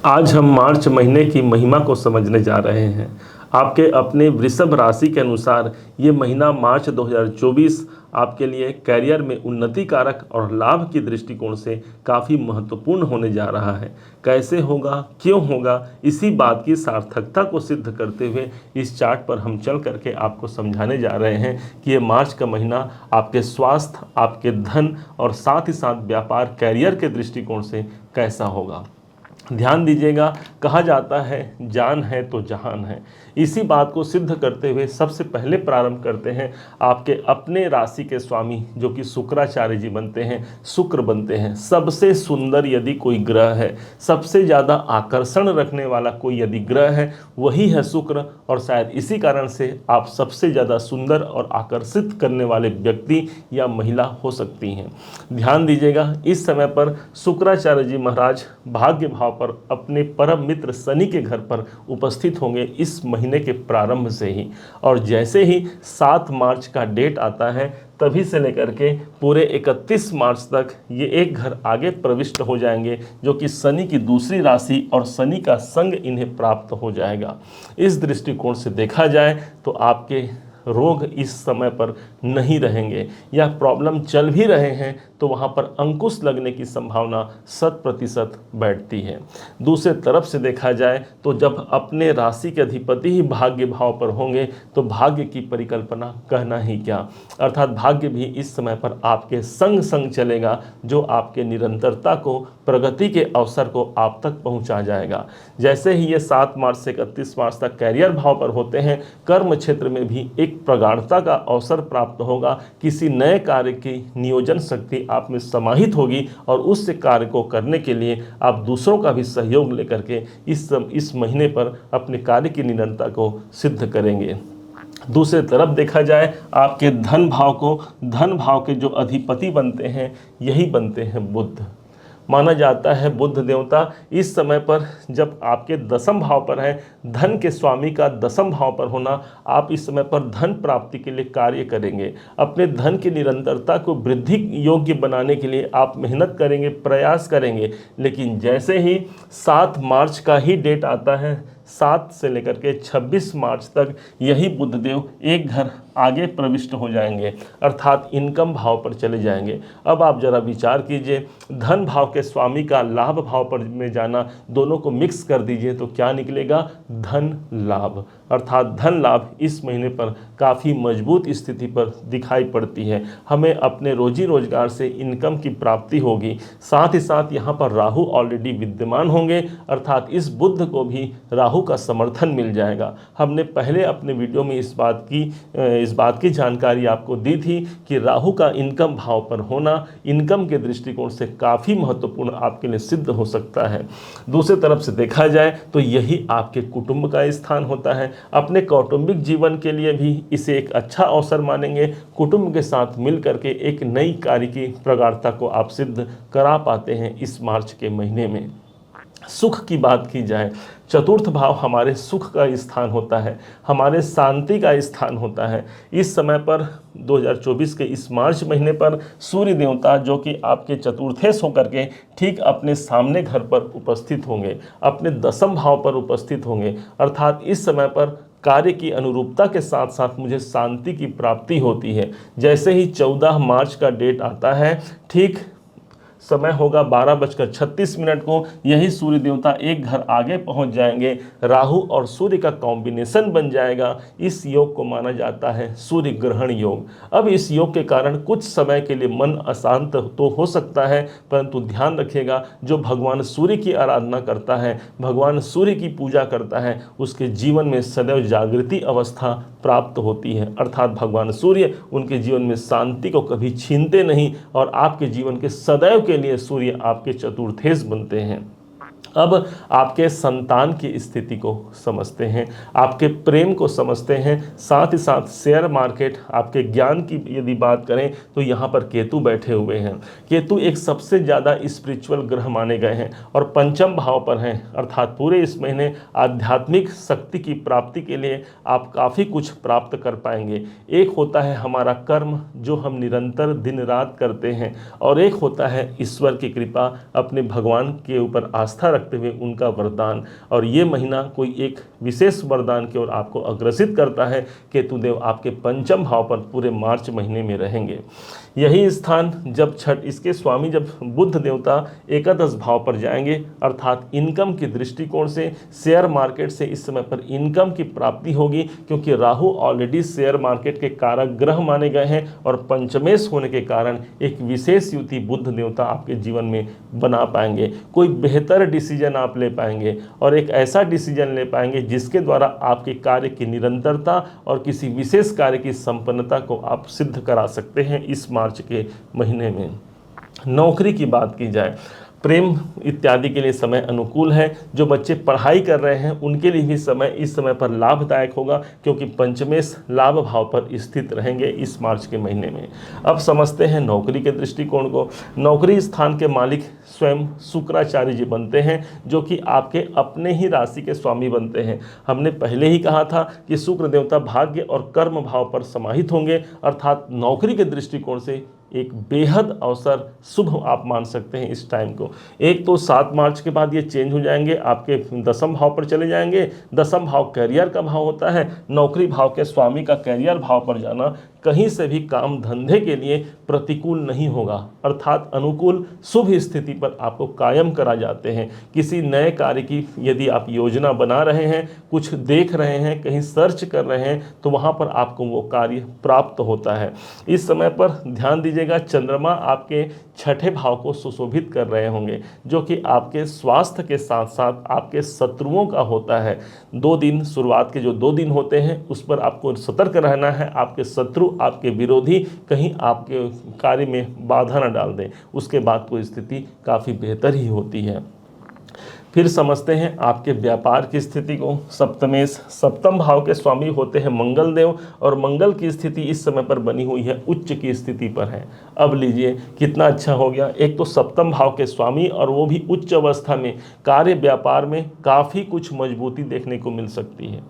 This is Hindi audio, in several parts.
आज हम मार्च महीने की महिमा को समझने जा रहे हैं। आपके अपने वृषभ राशि के अनुसार ये महीना मार्च 2024 आपके लिए करियर में उन्नति कारक और लाभ की दृष्टिकोण से काफ़ी महत्वपूर्ण होने जा रहा है। कैसे होगा, क्यों होगा, इसी बात की सार्थकता को सिद्ध करते हुए इस चार्ट पर हम चल करके आपको समझाने जा रहे हैं कि ये मार्च का महीना आपके स्वास्थ्य, आपके धन और साथ ही साथ व्यापार करियर के दृष्टिकोण से कैसा होगा। ध्यान दीजिएगा, कहा जाता है जान है तो जहान है। इसी बात को सिद्ध करते हुए सबसे पहले प्रारंभ करते हैं आपके अपने राशि के स्वामी जो कि शुक्राचार्य जी बनते हैं, शुक्र बनते हैं। सबसे सुंदर यदि कोई ग्रह है, सबसे ज़्यादा आकर्षण रखने वाला कोई यदि ग्रह है, वही है शुक्र। और शायद इसी कारण से आप सबसे ज़्यादा सुंदर और आकर्षित करने वाले व्यक्ति या महिला हो सकती हैं। ध्यान दीजिएगा, इस समय पर शुक्राचार्य जी महाराज भाग्य भाव पर अपने परम मित्र शनि के घर पर उपस्थित होंगे इस महीने के प्रारंभ से ही। और जैसे ही 7 मार्च का डेट आता है तभी से लेकर के पूरे 31 मार्च तक ये एक घर आगे प्रविष्ट हो जाएंगे, जो कि शनि की दूसरी राशि और शनि का संग इन्हें प्राप्त हो जाएगा। इस दृष्टिकोण से देखा जाए तो आपके रोग इस समय पर नहीं रहेंगे, या प्रॉब्लम चल भी रहे हैं तो वहाँ पर अंकुश लगने की संभावना 100% बैठती है। दूसरे तरफ से देखा जाए तो जब अपने राशि के अधिपति ही भाग्य भाव पर होंगे तो भाग्य की परिकल्पना कहना ही क्या, अर्थात भाग्य भी इस समय पर आपके संग संग चलेगा, जो आपके निरंतरता को, प्रगति के अवसर को आप तक पहुंचा जाएगा। जैसे ही ये 7 मार्च से 31 मार्च तक कैरियर भाव पर होते हैं, कर्म क्षेत्र में भी एक प्रगाढ़ता का अवसर प्राप्त होगा। किसी नए कार्य की नियोजन शक्ति आप में समाहित होगी और उस कार्य को करने के लिए आप दूसरों का भी सहयोग लेकर के इस महीने पर अपने कार्य की निरंतरता को सिद्ध करेंगे। दूसरे तरफ देखा जाए आपके धन भाव के जो अधिपति बनते हैं, यही बनते हैं बुध। माना जाता है बुध देवता इस समय पर जब आपके दसम भाव पर है, धन के स्वामी का दसम भाव पर होना, आप इस समय पर धन प्राप्ति के लिए कार्य करेंगे। अपने धन की निरंतरता को वृद्धि योग्य बनाने के लिए आप मेहनत करेंगे, प्रयास करेंगे। लेकिन जैसे ही 7 मार्च का ही डेट आता है, 7 से लेकर के 26 मार्च तक यही बुधदेव एक घर आगे प्रविष्ट हो जाएंगे, अर्थात इनकम भाव पर चले जाएंगे। अब आप जरा विचार कीजिए, धन भाव के स्वामी का लाभ भाव पर में जाना, दोनों को मिक्स कर दीजिए तो क्या निकलेगा? धन लाभ। अर्थात धन लाभ इस महीने पर काफ़ी मजबूत स्थिति पर दिखाई पड़ती है। हमें अपने रोजी रोजगार से इनकम की प्राप्ति होगी। साथ ही साथ यहाँ पर राहु ऑलरेडी विद्यमान होंगे, अर्थात इस बुध को भी राहु का समर्थन मिल जाएगा। हमने पहले अपने वीडियो में इस बात की जानकारी आपको दी थी कि राहु का इनकम भाव पर होना इनकम के दृष्टिकोण से काफ़ी महत्वपूर्ण आपके लिए सिद्ध हो सकता है। दूसरी तरफ से देखा जाए तो यही आपके कुटुंब का स्थान होता है। अपने कौटुंबिक जीवन के लिए भी इसे एक अच्छा अवसर मानेंगे। कुटुंब के साथ मिल करके एक नई कार्य की प्रगाढ़ता को आप सिद्ध करा पाते हैं इस मार्च के महीने में। सुख की बात की जाए, चतुर्थ भाव हमारे सुख का स्थान होता है, हमारे शांति का स्थान होता है। इस समय पर 2024 के इस मार्च महीने पर सूर्य देवता जो कि आपके चतुर्थेश होकर के ठीक अपने सामने घर पर उपस्थित होंगे, अपने दसम भाव पर उपस्थित होंगे, अर्थात इस समय पर कार्य की अनुरूपता के साथ साथ मुझे शांति की प्राप्ति होती है। जैसे ही 14 मार्च का डेट आता है, ठीक समय होगा 12:36 को, यही सूर्य देवता एक घर आगे पहुंच जाएंगे। राहु और सूर्य का कॉम्बिनेशन बन जाएगा। इस योग को माना जाता है सूर्य ग्रहण योग। अब इस योग के कारण कुछ समय के लिए मन अशांत तो हो सकता है, परंतु ध्यान रखिएगा, जो भगवान सूर्य की आराधना करता है, भगवान सूर्य की पूजा करता है, उसके जीवन में सदैव जागृति अवस्था प्राप्त होती है। अर्थात भगवान सूर्य उनके जीवन में शांति को कभी छीनते नहीं और आपके जीवन के सदैव के लिए सूर्य आपके चतुर्थेश बनते हैं। अब आपके संतान की स्थिति को समझते हैं, आपके प्रेम को समझते हैं, साथ ही साथ शेयर मार्केट, आपके ज्ञान की यदि बात करें तो यहाँ पर केतु बैठे हुए हैं। केतु एक सबसे ज़्यादा स्पिरिचुअल ग्रह माने गए हैं और पंचम भाव पर हैं, अर्थात पूरे इस महीने आध्यात्मिक शक्ति की प्राप्ति के लिए आप काफ़ी कुछ प्राप्त कर पाएंगे। एक होता है हमारा कर्म जो हम निरंतर दिन रात करते हैं, और एक होता है ईश्वर की कृपा, अपने भगवान के ऊपर आस्था रखते हुए उनका वरदान, और ये महीना कोई एक विशेष वरदान की ओर आपको अग्रसित करता है। केतुदेव आपके पंचम भाव पर पूरे मार्च महीने में रहेंगे। यही स्थान जब छठ इसके स्वामी जब बुध देवता एकादश भाव पर जाएंगे, अर्थात इनकम की दृष्टिकोण से शेयर मार्केट से इस समय पर इनकम की प्राप्ति होगी, क्योंकि राहु ऑलरेडी शेयर मार्केट के कारक ग्रह माने गए हैं और पंचमेश होने के कारण एक विशेष युति बुध देवता आपके जीवन में बना पाएंगे। कोई बेहतर डिसीजन आप ले पाएंगे और एक ऐसा डिसीजन ले पाएंगे जिसके द्वारा आपके कार्य की निरंतरता और किसी विशेष कार्य की संपन्नता को आप सिद्ध करा सकते हैं इस मार्च के महीने में। नौकरी की बात की जाए, प्रेम इत्यादि के लिए समय अनुकूल है। जो बच्चे पढ़ाई कर रहे हैं उनके लिए भी समय इस समय पर लाभदायक होगा, क्योंकि पंचमेश लाभ भाव पर स्थित रहेंगे इस मार्च के महीने में। अब समझते हैं नौकरी के दृष्टिकोण को। नौकरी स्थान के मालिक स्वयं शुक्राचार्य जी बनते हैं, जो कि आपके अपने ही राशि के स्वामी बनते हैं। हमने पहले ही कहा था कि शुक्र देवता भाग्य और कर्म भाव पर समाहित होंगे, अर्थात नौकरी के दृष्टिकोण से एक बेहद अवसर शुभ आप मान सकते हैं इस टाइम को। एक तो 7 मार्च के बाद ये चेंज हो जाएंगे, आपके दसम भाव पर चले जाएंगे। दसम भाव कैरियर का भाव होता है। नौकरी भाव के स्वामी का कैरियर भाव पर जाना कहीं से भी काम धंधे के लिए प्रतिकूल नहीं होगा, अर्थात अनुकूल शुभ स्थिति पर आपको कायम करा जाते हैं। किसी नए कार्य की यदि आप योजना बना रहे हैं, कुछ देख रहे हैं, कहीं सर्च कर रहे हैं, तो वहाँ पर आपको वो कार्य प्राप्त होता है। इस समय पर ध्यान दीजिएगा, चंद्रमा आपके छठे भाव को सुशोभित कर रहे होंगे, जो कि आपके स्वास्थ्य के साथ साथ आपके शत्रुओं का होता है। 2 दिन शुरुआत के जो 2 दिन होते हैं उस पर आपको सतर्क रहना है। आपके शत्रु, आपके विरोधी कहीं आपके कार्य में बाधा न डाल दें, उसके बाद तो स्थिति काफ़ी बेहतर ही होती है। फिर समझते हैं आपके व्यापार की स्थिति को। सप्तमेश, सप्तम भाव के स्वामी होते हैं मंगल देव, और मंगल की स्थिति इस समय पर बनी हुई है उच्च की स्थिति पर है। अब लीजिए कितना अच्छा हो गया, एक तो सप्तम भाव के स्वामी और वो भी उच्च अवस्था में। कार्य व्यापार में काफ़ी कुछ मजबूती देखने को मिल सकती है।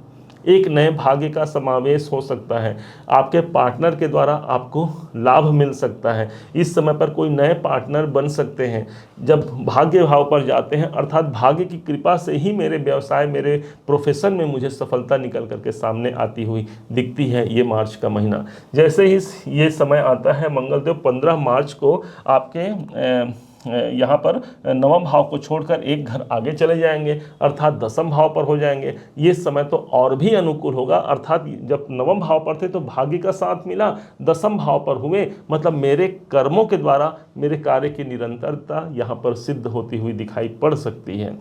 एक नए भाग्य का समावेश हो सकता है। आपके पार्टनर के द्वारा आपको लाभ मिल सकता है। इस समय पर कोई नए पार्टनर बन सकते हैं जब भाग्य भाव पर जाते हैं, अर्थात भाग्य की कृपा से ही मेरे व्यवसाय, मेरे प्रोफेशन में मुझे सफलता निकल करके सामने आती हुई दिखती है ये मार्च का महीना। जैसे ही ये समय आता है, मंगलदेव 15 मार्च को आपके यहाँ पर नवम भाव को छोड़कर एक घर आगे चले जाएंगे, अर्थात दसम भाव पर हो जाएंगे। ये समय तो और भी अनुकूल होगा, अर्थात जब नवम भाव पर थे तो भाग्य का साथ मिला, दसम भाव पर हुए, मतलब मेरे कर्मों के द्वारा मेरे कार्य की निरंतरता यहाँ पर सिद्ध होती हुई दिखाई पड़ सकती है।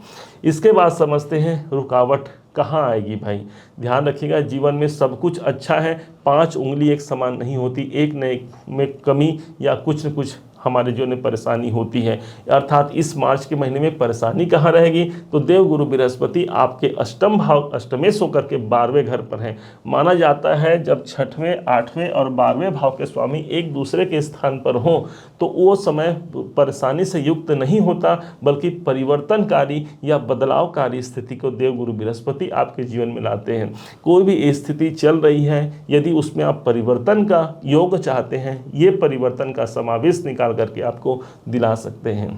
इसके बाद समझते हैं रुकावट कहाँ आएगी भाई। ध्यान रखिएगा, जीवन में सब कुछ अच्छा है, 5 उंगली एक समान नहीं होती, एक न एक में कमी या कुछ न कुछ हमारे जो ने परेशानी होती है। अर्थात इस मार्च के महीने में परेशानी कहाँ रहेगी, तो देवगुरु बृहस्पति आपके अष्टम भाव अष्टमेश होकर के 12वें घर पर हैं। माना जाता है जब 6वें, 8वें और 12वें भाव के स्वामी एक दूसरे के स्थान पर हों तो वो समय परेशानी से युक्त नहीं होता, बल्कि परिवर्तनकारी या बदलावकारी स्थिति को देवगुरु बृहस्पति आपके जीवन में लाते हैं। कोई भी स्थिति चल रही है, यदि उसमें आप परिवर्तन का योग चाहते हैं, ये परिवर्तन का समावेश निकाल करके आपको दिला सकते हैं।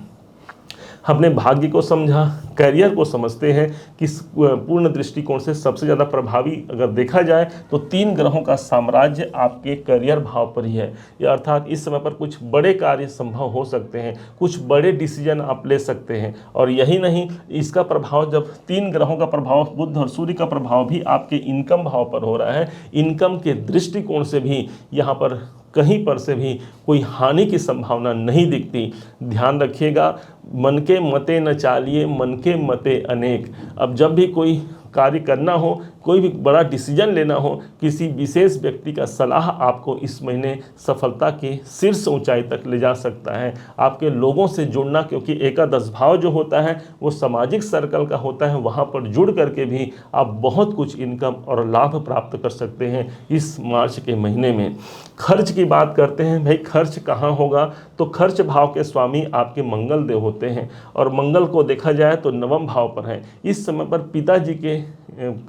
हमने भाग्य को समझा, करियर को समझते हैं कि पूर्ण दृष्टिकोण से सबसे ज़्यादा प्रभावी अगर देखा जाए तो 3 ग्रहों का साम्राज्य आपके करियर भाव पर ही है। या अर्थात इस समय पर कुछ बड़े कार्य संभव हो सकते हैं, कुछ बड़े डिसीजन आप ले सकते हैं। और यही नहीं, इसका प्रभाव जब 3 ग्रहों का प्रभाव, बुध और सूर्य का प्रभाव भी आपके इनकम भाव पर हो रहा है, इनकम के दृष्टिकोण से भी यहाँ पर कहीं पर से भी कोई हानि की संभावना नहीं दिखती। ध्यान रखिएगा, मन के मते न चालिए, मन के मते अनेक। अब जब भी कोई कार्य करना हो, कोई भी बड़ा डिसीजन लेना हो, किसी विशेष व्यक्ति का सलाह आपको इस महीने सफलता के शीर्ष ऊंचाई तक ले जा सकता है। आपके लोगों से जुड़ना, क्योंकि एकादश भाव जो होता है वो सामाजिक सर्कल का होता है, वहाँ पर जुड़ करके भी आप बहुत कुछ इनकम और लाभ प्राप्त कर सकते हैं इस मार्च के महीने में। खर्च की बात करते हैं भाई, खर्च कहाँ होगा, तो खर्च भाव के स्वामी आपके मंगल देव होते हैं, और मंगल को देखा जाए तो नवम भाव पर है। इस समय पर पिताजी के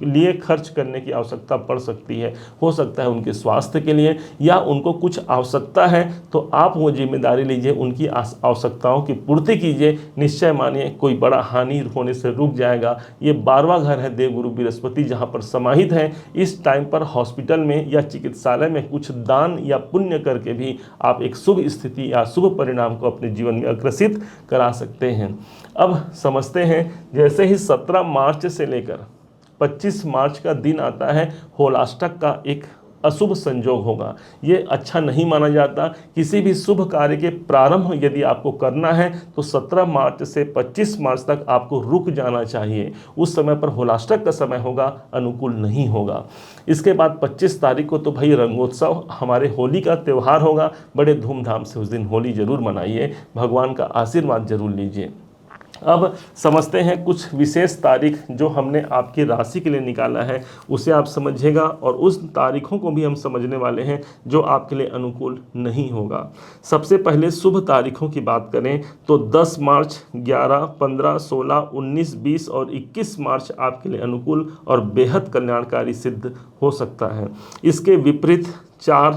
लिए खर्च करने की आवश्यकता पड़ सकती है। हो सकता है उनके स्वास्थ्य के लिए, या उनको कुछ आवश्यकता है तो आप वो जिम्मेदारी लीजिए, उनकी आवश्यकताओं की पूर्ति कीजिए। निश्चय मानिए कोई बड़ा हानि होने से रुक जाएगा। ये 12वां घर है देवगुरु बृहस्पति जहाँ पर समाहित है। इस टाइम पर हॉस्पिटल में या चिकित्सालय में कुछ दान या पुण्य करके भी आप एक शुभ स्थिति या शुभ परिणाम को अपने जीवन में अग्रसित करा सकते हैं। अब समझते हैं, जैसे ही 17 मार्च से लेकर 25 मार्च का दिन आता है, होलाष्टक का एक अशुभ संयोग होगा। ये अच्छा नहीं माना जाता। किसी भी शुभ कार्य के प्रारंभ यदि आपको करना है तो 17 मार्च से 25 मार्च तक आपको रुक जाना चाहिए। उस समय पर होलाष्टक का समय होगा, अनुकूल नहीं होगा। इसके बाद 25 तारीख को तो भाई रंगोत्सव, हमारे होली का त्यौहार होगा। बड़े धूमधाम से उस दिन होली जरूर मनाइए, भगवान का आशीर्वाद जरूर लीजिए। अब समझते हैं कुछ विशेष तारीख जो हमने आपकी राशि के लिए निकाला है, उसे आप समझिएगा, और उस तारीखों को भी हम समझने वाले हैं जो आपके लिए अनुकूल नहीं होगा। सबसे पहले शुभ तारीखों की बात करें तो 10 मार्च, 11, 15, 16, 19, 20 और 21 मार्च आपके लिए अनुकूल और बेहद कल्याणकारी सिद्ध हो सकता है। इसके विपरीत 4,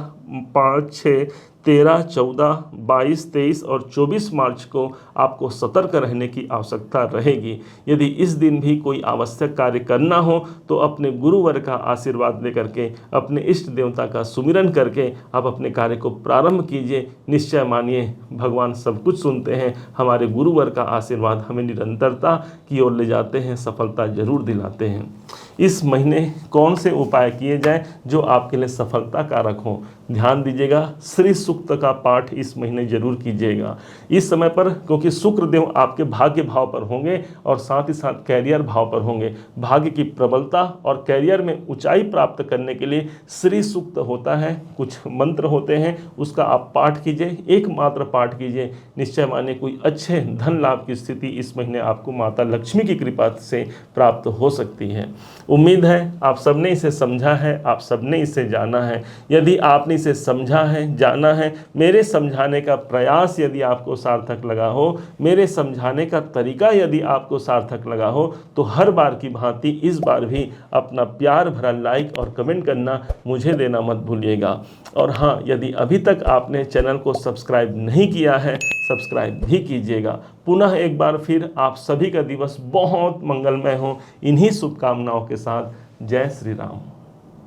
5, 6, 13, 14, 22, 23 और 24 मार्च को आपको सतर्क रहने की आवश्यकता रहेगी। यदि इस दिन भी कोई आवश्यक कार्य करना हो तो अपने गुरुवर का आशीर्वाद लेकर के, अपने इष्ट देवता का सुमिरन करके आप अपने कार्य को प्रारंभ कीजिए। निश्चय मानिए भगवान सब कुछ सुनते हैं। हमारे गुरुवर का आशीर्वाद हमें निरंतरता की ओर ले जाते हैं, सफलता जरूर दिलाते हैं। इस महीने कौन से उपाय किए जाएं जो आपके लिए सफलता कारक हों? ध्यान दीजिएगा, श्री सूक्त का पाठ इस महीने जरूर कीजिएगा। इस समय पर क्योंकि शुक्र देव आपके भाग्य भाव पर होंगे और साथ ही साथ कैरियर भाव पर होंगे। भाग्य की प्रबलता और कैरियर में ऊंचाई प्राप्त करने के लिए श्री सूक्त होता है, कुछ मंत्र होते हैं, उसका आप पाठ कीजिए, एकमात्र पाठ कीजिए। निश्चय मानिए कोई अच्छे धन लाभ की स्थिति इस महीने आपको माता लक्ष्मी की कृपा से प्राप्त हो सकती है। उम्मीद है आप सबने इसे समझा है, आप सबने इसे जाना है। यदि आपने इसे समझा है, जाना है, मेरे समझाने का प्रयास यदि आपको सार्थक लगा हो, मेरे समझाने का तरीका यदि आपको सार्थक लगा हो, तो हर बार की भांति इस बार भी अपना प्यार भरा लाइक और कमेंट करना मुझे देना मत भूलिएगा। और हाँ, यदि अभी तक आपने चैनल को सब्सक्राइब नहीं किया है, सब्सक्राइब भी कीजिएगा। पुनः एक बार फिर आप सभी का दिवस बहुत मंगलमय हो, इन्हीं शुभकामनाओं के साथ। जय श्री राम।